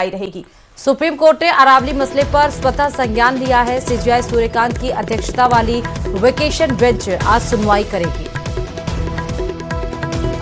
रहेगी। Supreme court ने अरावली मसले पर स्वतः संज्ञान लिया है। सीजेआई सूर्यकांत की अध्यक्षता वाली वेकेशन बेंच आज सुनवाई करेगी।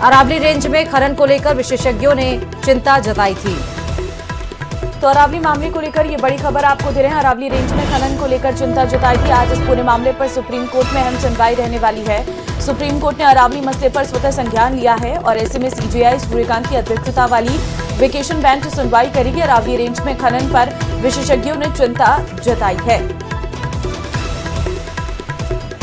अरावली रेंज में खनन को लेकर विशेषज्ञों ने चिंता जताई थी। तो अरावली मामले को लेकर ये बड़ी खबर आपको दे रहे हैं। अरावली रेंज में खनन को लेकर चिंता जताई थी। आज इस पूरे मामले पर सुप्रीम कोर्ट में अहम सुनवाई रहने वाली है। सुप्रीम कोर्ट ने अरावली मसले पर स्वतः संज्ञान लिया है और ऐसे में सीजेआई सूर्यकांत की अध्यक्षता वाली वेकेशन बेंच सुनवाई करेगी। अरावली रेंज में खनन पर विशेषज्ञों ने चिंता जताई है।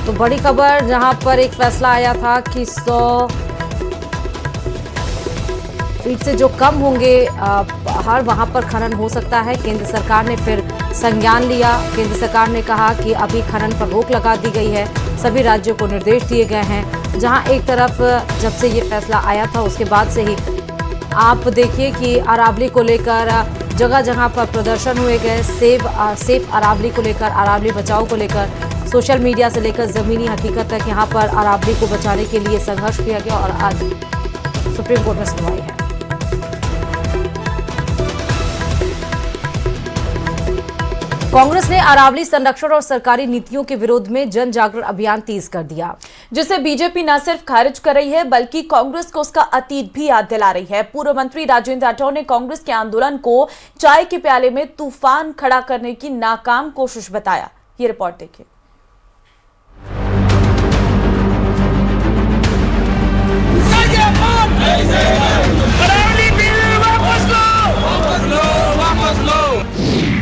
तो बड़ी खबर, जहां पर एक फैसला आया था कि 100 फीट से जो कम होंगे पहाड़, वहां पर खनन हो सकता है। केंद्र सरकार ने फिर संज्ञान लिया। केंद्र सरकार ने कहा कि अभी खनन पर रोक लगा दी गई है। सभी राज्यों को निर्देश दिए गए हैं। जहां एक तरफ जब से ये फैसला आया था उसके बाद से ही आप देखिए कि अरावली को लेकर जगह जगह पर प्रदर्शन हुए गए। सेफ अरावली को लेकर, अरावली बचाओ को लेकर, सोशल मीडिया से लेकर ज़मीनी हकीकत तक यहाँ पर अरावली को बचाने के लिए संघर्ष किया गया और आज सुप्रीम कोर्ट में सुनवाई है। कांग्रेस ने अरावली संरक्षण और सरकारी नीतियों के विरोध में जन जागरण अभियान तेज कर दिया, जिसे बीजेपी न सिर्फ खारिज कर रही है बल्कि कांग्रेस को उसका अतीत भी याद दिला रही है। पूर्व मंत्री राजेंद्र राठौर ने कांग्रेस के आंदोलन को चाय के प्याले में तूफान खड़ा करने की नाकाम कोशिश बताया। ये रिपोर्ट देखिए।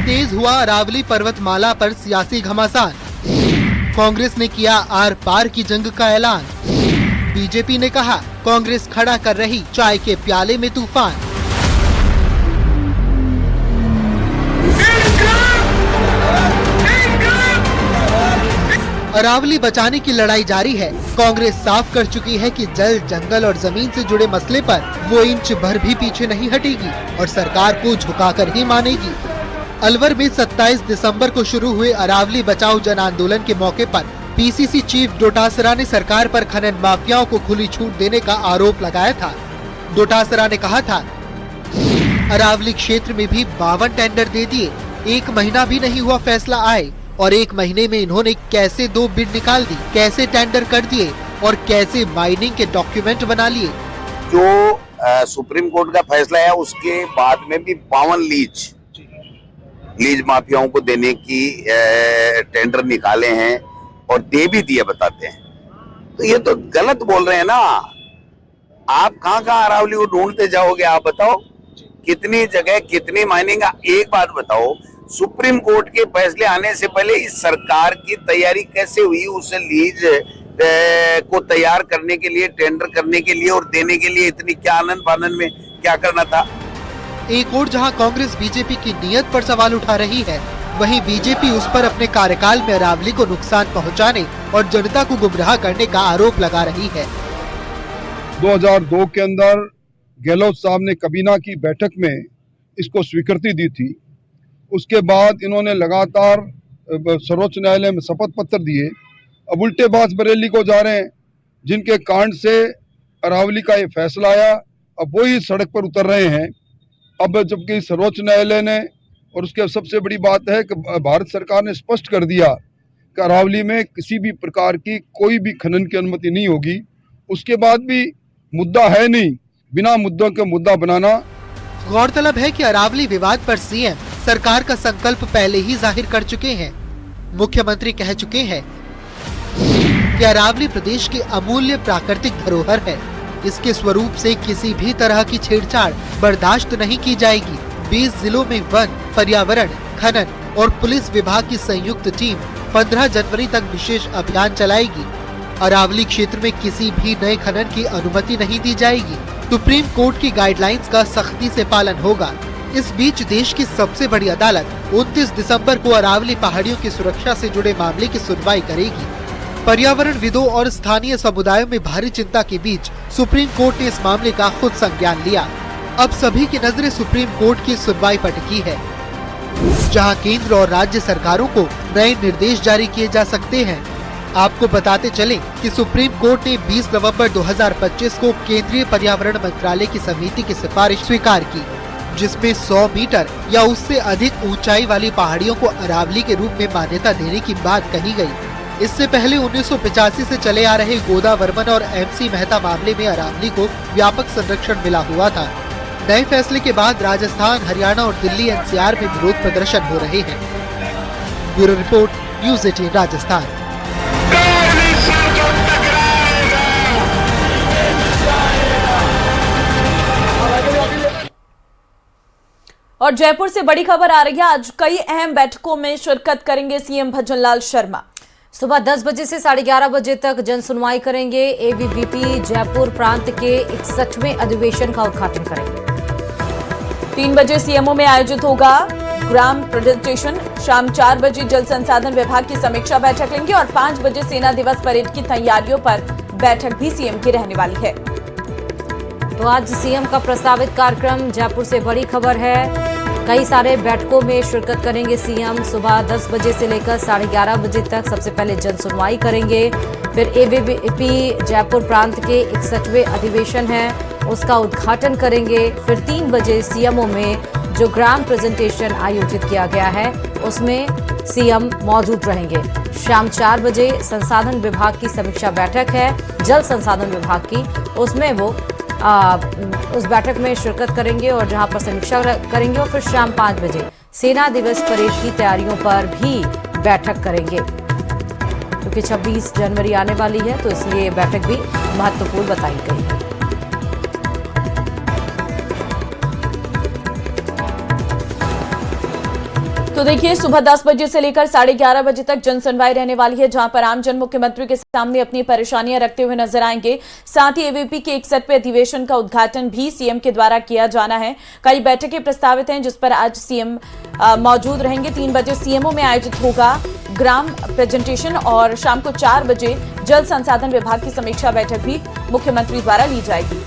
तेज हुआ अरावली पर्वतमाला पर सियासी घमासान। कांग्रेस ने किया आर पार की जंग का ऐलान। बीजेपी ने कहा कांग्रेस खड़ा कर रही चाय के प्याले में तूफान। अरावली बचाने की लड़ाई जारी है। कांग्रेस साफ कर चुकी है कि जल, जंगल और जमीन से जुड़े मसले पर वो इंच भर भी पीछे नहीं हटेगी और सरकार को झुकाकर ही मानेगी। अलवर में 27 दिसंबर को शुरू हुए अरावली बचाओ जन आंदोलन के मौके पर पीसीसी चीफ डोटासरा ने सरकार पर खनन माफियाओं को खुली छूट देने का आरोप लगाया था। डोटासरा ने कहा था अरावली क्षेत्र में भी 52 टेंडर दे दिए, 1 महीना भी नहीं हुआ फैसला आए और 1 महीने में इन्होंने कैसे 2 बिड निकाल दी, कैसे टेंडर कर दिए और कैसे माइनिंग के डॉक्यूमेंट बना लिए। जो सुप्रीम कोर्ट का फैसला है उसके बाद में भी 52 लीज माफियाओं को देने की टेंडर निकाले हैं और दे भी दिए बताते हैं। तो ये तो गलत बोल रहे हैं ना। आप कहाँ अरावली को ढूंढते जाओगे? आप बताओ कितनी जगह कितनी माइनिंग। एक बात बताओ, सुप्रीम कोर्ट के फैसले आने से पहले इस सरकार की तैयारी कैसे हुई? उसे लीज को तैयार करने के लिए, टेंडर करने के लिए और देने के लिए इतनी क्या आनंद फानंद में क्या करना था? एक और जहां कांग्रेस बीजेपी की नीयत पर सवाल उठा रही है, वहीं बीजेपी उस पर अपने कार्यकाल में अरावली को नुकसान पहुंचाने और जनता को गुमराह करने का आरोप लगा रही है। 2002 के अंदर गहलोत साहब ने कबीना की बैठक में इसको स्वीकृति दी थी। उसके बाद इन्होंने लगातार सर्वोच्च न्यायालय में शपथ पत्र दिए। अब उल्टे बात बरेली को जा रहे हैं, जिनके कांड से अरावली का ये फैसला आया। अब वही सड़क पर उतर रहे हैं। अब जबकि सर्वोच्च न्यायालय ने, और उसके सबसे बड़ी बात है कि भारत सरकार ने स्पष्ट कर दिया कि अरावली में किसी भी प्रकार की कोई भी खनन की अनुमति नहीं होगी। उसके बाद भी मुद्दा है नहीं, बिना मुद्दों के मुद्दा बनाना। गौरतलब है कि अरावली विवाद पर सीएम सरकार का संकल्प पहले ही जाहिर कर चुके हैं। मुख्यमंत्री कह चुके हैं कि अरावली प्रदेश की अमूल्य प्राकृतिक धरोहर है। इसके स्वरूप से किसी भी तरह की छेड़छाड़ बर्दाश्त नहीं की जाएगी। 20 जिलों में वन, पर्यावरण, खनन और पुलिस विभाग की संयुक्त टीम 15 जनवरी तक विशेष अभियान चलाएगी। अरावली क्षेत्र में किसी भी नए खनन की अनुमति नहीं दी जाएगी। सुप्रीम कोर्ट की गाइडलाइंस का सख्ती से पालन होगा। इस बीच देश की सबसे बड़ी अदालत 29 दिसंबर को अरावली पहाड़ियों की सुरक्षा से जुड़े मामले की सुनवाई करेगी। पर्यावरणविदों और स्थानीय समुदायों में भारी चिंता के बीच सुप्रीम कोर्ट ने इस मामले का खुद संज्ञान लिया। अब सभी की नजरें सुप्रीम कोर्ट की सुनवाई पर टिकी है, जहां केंद्र और राज्य सरकारों को नए निर्देश जारी किए जा सकते हैं। आपको बताते चलें कि सुप्रीम कोर्ट ने 20 नवंबर 2025 को केंद्रीय पर्यावरण मंत्रालय की समिति की सिफारिश स्वीकार की। जिसमें 100 मीटर या उससे अधिक ऊंचाई वाली पहाड़ियों को अरावली के रूप में मान्यता देने की बात कही गई। इससे पहले 1985 से चले आ रहे गोदावर्मन और MC मेहता मामले में अरावली को व्यापक संरक्षण मिला हुआ था। नए फैसले के बाद राजस्थान, हरियाणा और दिल्ली NCR में विरोध प्रदर्शन हो रहे हैं। Bureau report, news 18 Rajasthan. और जयपुर से बड़ी खबर आ रही है। आज कई अहम बैठकों में शिरकत करेंगे सीएम भजनलाल शर्मा। सुबह 10 बजे से 11:30 बजे तक जन सुनवाई करेंगे। ABVP जयपुर प्रांत के 61वें अधिवेशन का उद्घाटन करेंगे। 3 बजे सीएमओ में आयोजित होगा ग्राम प्रेजेंटेशन। शाम 4 बजे जल संसाधन विभाग की समीक्षा बैठक लेंगे और 5 बजे सेना दिवस परेड की तैयारियों पर बैठक भी सीएम की रहने वाली है। तो आज सीएम का प्रस्तावित कार्यक्रम, जयपुर से बड़ी खबर है। कई सारे बैठकों में शिरकत करेंगे सीएम। सुबह 10 बजे से लेकर 11:30 बजे तक सबसे पहले जन सुनवाई करेंगे। फिर ABVP जयपुर प्रांत के 61वें अधिवेशन है, उसका उद्घाटन करेंगे। फिर 3 बजे सीएमओ में जो ग्राम प्रेजेंटेशन आयोजित किया गया है उसमें सीएम मौजूद रहेंगे। शाम 4 बजे संसाधन विभाग की समीक्षा बैठक है, जल संसाधन विभाग की, उसमें वो उस बैठक में शिरकत करेंगे और जहां पर समीक्षा करेंगे। और फिर शाम 5 बजे सेना दिवस परेड की तैयारियों पर भी बैठक करेंगे, क्योंकि 26 जनवरी आने वाली है तो इसलिए बैठक भी महत्वपूर्ण बताई गई है। तो देखिए, सुबह 10 बजे से लेकर 11:30 बजे तक जन सुनवाई रहने वाली है, जहां पर आमजन मुख्यमंत्री के सामने अपनी परेशानियां रखते हुए नजर आएंगे। साथ ही ABVP के 61वें अधिवेशन का उद्घाटन भी सीएम के द्वारा किया जाना है। कई बैठकें प्रस्तावित हैं जिस पर आज सीएम मौजूद रहेंगे। 3 बजे सीएमओ में आयोजित होगा ग्राम प्रेजेंटेशन और शाम को 4 बजे जल संसाधन विभाग की समीक्षा बैठक भी मुख्यमंत्री द्वारा ली जाएगी।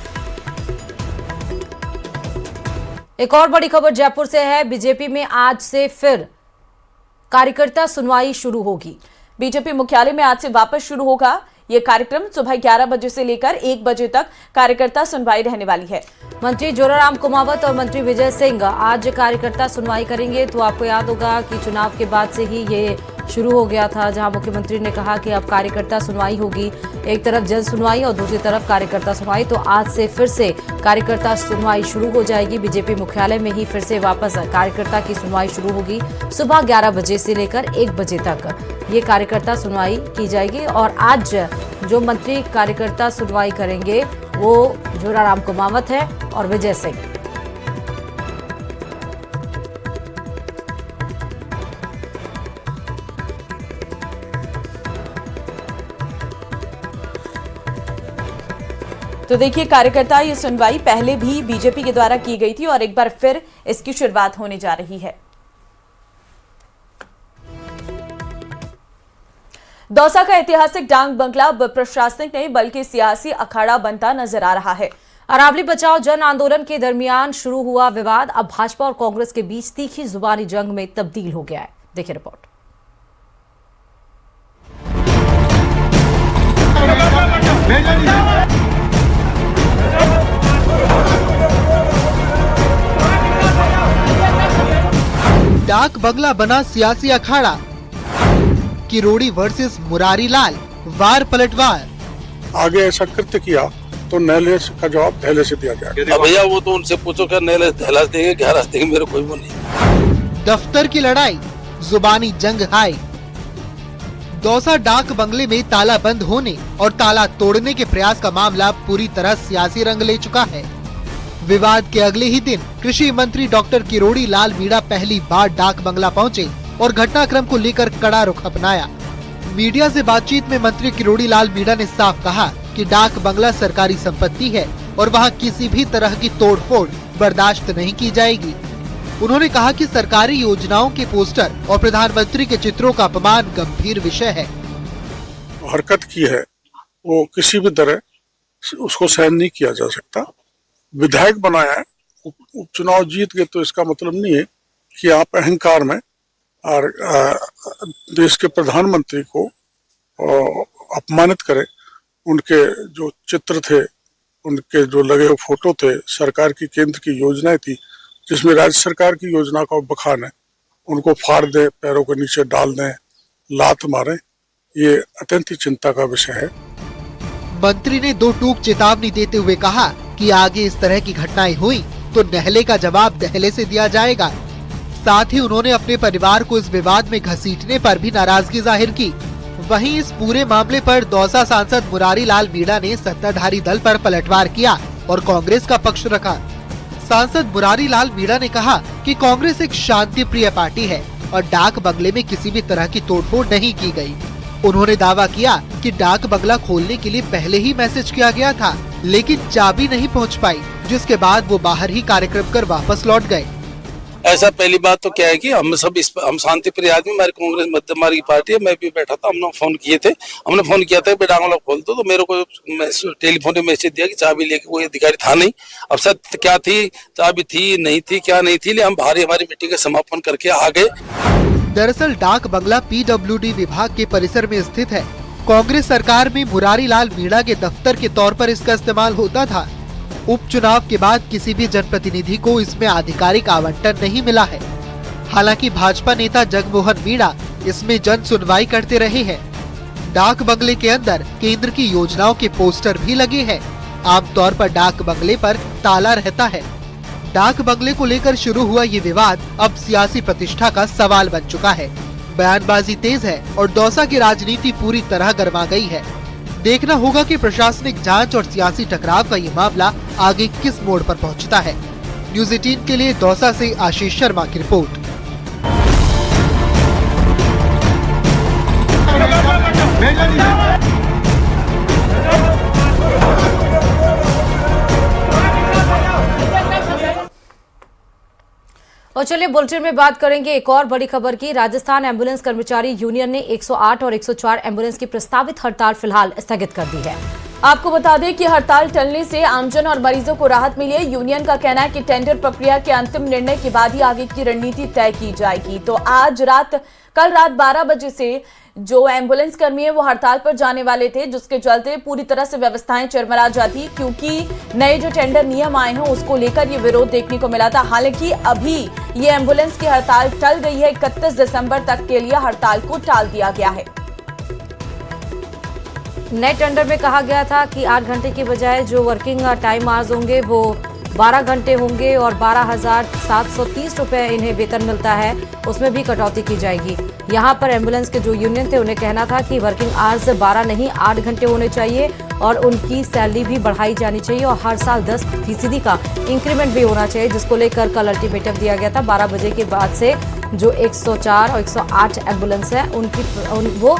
एक और बड़ी खबर जयपुर से है। बीजेपी में आज से फिर कार्यकर्ता सुनवाई शुरू होगी। बीजेपी मुख्यालय में आज से वापस शुरू होगा ये कार्यक्रम। सुबह 11 बजे से लेकर 1 बजे तक कार्यकर्ता सुनवाई रहने वाली है। मंत्री जोराराम कुमावत और मंत्री विजय सिंह आज कार्यकर्ता सुनवाई करेंगे। तो आपको याद होगा कि चुनाव के बाद से ही ये शुरू हो गया था, जहां मुख्यमंत्री ने कहा कि अब कार्यकर्ता सुनवाई होगी। एक तरफ जन सुनवाई और दूसरी तरफ कार्यकर्ता सुनवाई। तो आज से फिर से कार्यकर्ता सुनवाई शुरू हो जाएगी। बीजेपी मुख्यालय में ही फिर से वापस कार्यकर्ता की सुनवाई शुरू होगी। सुबह 11 बजे से लेकर 1 बजे तक ये कार्यकर्ता सुनवाई की जाएगी। और आज जो मंत्री कार्यकर्ता सुनवाई करेंगे वो जोराराम कुमावत है और विजय सिंह। तो देखिए, कार्यकर्ता ये सुनवाई पहले भी बीजेपी के द्वारा की गई थी और एक बार फिर इसकी शुरुआत होने जा रही है। दौसा का ऐतिहासिक डांग बंगला अब प्रशासनिक नहीं बल्कि सियासी अखाड़ा बनता नजर आ रहा है। अरावली बचाओ जन आंदोलन के दरमियान शुरू हुआ विवाद अब भाजपा और कांग्रेस के बीच तीखी जुबानी जंग में तब्दील हो गया है। देखिए रिपोर्ट। डाक बंगला बना सियासी अखाड़ा। किरोड़ी वर्सेस मुरारी लाल, वार पलटवार। आगे ऐसा कृत्य किया तो न्यायालय का जवाब न्यायालय से दिया जाएगा। भैया वो तो उनसे पूछो क्या न्यायालय दहलास देंगे क्या रास्ते देंगे, मेरे कोई वो नहीं। दफ्तर की लड़ाई, जुबानी जंग हाई। दौसा डाक बंगले में ताला बंद होने और ताला तोड़ने के प्रयास का मामला पूरी तरह सियासी रंग ले चुका है। विवाद के अगले ही दिन कृषि मंत्री डॉक्टर किरोड़ी लाल मीणा पहली बार डाक बंगला पहुंचे और घटनाक्रम को लेकर कड़ा रुख अपनाया। मीडिया से बातचीत में मंत्री किरोड़ी लाल मीणा ने साफ कहा कि डाक बंगला सरकारी संपत्ति है और वहां किसी भी तरह की तोड़फोड़ बर्दाश्त नहीं की जाएगी। उन्होंने कहा कि सरकारी योजनाओं के पोस्टर और प्रधानमंत्री के चित्रों का अपमान गंभीर विषय है। हरकत की है वो किसी भी तरह उसको सहन नहीं किया जा सकता। विधायक बनाया है, उपचुनाव जीत गए तो इसका मतलब नहीं है कि आप अहंकार में और देश के प्रधानमंत्री को अपमानित करें। उनके जो चित्र थे, उनके जो लगे हुए फोटो थे, सरकार की केंद्र की योजनाएं थी, जिसमें राज्य सरकार की योजना का बखान है, उनको फाड़ दे, पैरों के नीचे डाल दें, लात मारें, ये अत्यंत ही चिंता का विषय है। मंत्री ने दो टूक चेतावनी देते हुए कहा कि आगे इस तरह की घटनाएं हुई तो नहले का जवाब नहले से दिया जाएगा। साथ ही उन्होंने अपने परिवार को इस विवाद में घसीटने पर भी नाराजगी जाहिर की। वहीं इस पूरे मामले पर दौसा सांसद मुरारी लाल मीणा ने सत्ताधारी दल पर पलटवार किया और कांग्रेस का पक्ष रखा। सांसद मुरारी लाल मीणा ने कहा कि कांग्रेस एक शांति प्रिय पार्टी है और डाक बंगले में किसी भी तरह की तोड़फोड़ नहीं की गई। उन्होंने दावा किया कि डाक बंगला खोलने के लिए पहले ही मैसेज किया गया था, लेकिन चाबी नहीं पहुंच पाई, जिसके बाद वो बाहर ही कार्यक्रम कर वापस लौट गए। ऐसा पहली बात तो क्या है कि हम शांति प्रिय आदमी, हमारी कांग्रेस मध्यमार्गी पार्टी है। मैं भी बैठा था, हमने फोन किया था बेटा डांगला खोल दो, तो मेरे को टेलीफोन में मैसेज दिया कि चाबी लेके कोई अधिकारी था नहीं। अब सत्य क्या थी, चाबी थी नहीं थी, क्या नहीं थी, हम भारी हमारी मीटिंग का समापन करके आ गए। दरअसल डाक बंगला PWD विभाग के परिसर में स्थित है। कांग्रेस सरकार में मुरारी लाल मीणा के दफ्तर के तौर पर इसका इस्तेमाल होता था। उपचुनाव के बाद किसी भी जनप्रतिनिधि को इसमें आधिकारिक आवंटन नहीं मिला है। हालांकि भाजपा नेता जगमोहन मीणा इसमें जन सुनवाई करते रहे हैं। डाक बंगले के अंदर केंद्र की योजनाओं के पोस्टर भी लगे हैं। आमतौर पर डाक बंगले पर ताला रहता है। डाक बंगले को लेकर शुरू हुआ ये विवाद अब सियासी प्रतिष्ठा का सवाल बन चुका है। बयानबाजी तेज है और दौसा की राजनीति पूरी तरह गर्मा गई है। देखना होगा कि प्रशासनिक जांच और सियासी टकराव का ये मामला आगे किस मोड़ पर पहुंचता है। न्यूज़ 18 के लिए दौसा से आशीष शर्मा की रिपोर्ट। और चलिए बुलेटिन में बात करेंगे एक और बड़ी खबर की। राजस्थान एम्बुलेंस कर्मचारी यूनियन ने 108 और 104 एम्बुलेंस की प्रस्तावित हड़ताल फिलहाल स्थगित कर दी है। आपको बता दें कि हड़ताल टलने से आमजन और मरीजों को राहत मिली है। यूनियन का कहना है कि टेंडर प्रक्रिया के अंतिम निर्णय के बाद ही आगे की रणनीति तय की जाएगी। तो कल रात 12 बजे से जो एम्बुलेंस कर्मी है वो हड़ताल पर जाने वाले थे, जिसके चलते पूरी तरह से व्यवस्थाएं चरमरा जाती, क्योंकि नए जो टेंडर नियम आए हैं उसको लेकर ये विरोध देखने को मिला था। हालांकि अभी ये एम्बुलेंस की हड़ताल टल गई है। 31 दिसंबर तक के लिए हड़ताल को टाल दिया गया है। नए टेंडर में कहा गया था कि 8 घंटे की बजाय जो वर्किंग टाइम आवर्स होंगे वो 12 घंटे होंगे और 12,730 रुपये इन्हें वेतन मिलता है, उसमें भी कटौती की जाएगी। यहाँ पर एम्बुलेंस के जो यूनियन थे उन्हें कहना था कि वर्किंग आवर्स 12 नहीं 8 घंटे होने चाहिए और उनकी सैलरी भी बढ़ाई जानी चाहिए और हर साल 10% का इंक्रीमेंट भी होना चाहिए, जिसको लेकर कल अल्टीमेटम दिया गया था। 12 बजे के बाद से जो 104 और 108 एम्बुलेंस है वो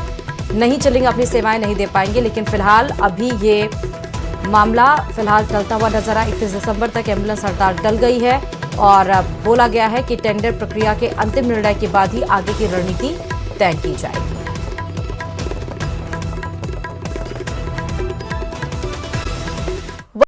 नहीं चलेंगे, अपनी सेवाएं नहीं दे पाएंगे। लेकिन फिलहाल अभी ये मामला टलता हुआ नजर आया। 31 दिसंबर तक एम्बुलेंस हड़ताल टल गई है और बोला गया है कि टेंडर प्रक्रिया के अंतिम निर्णय के बाद ही आगे की रणनीति तय की जाएगी।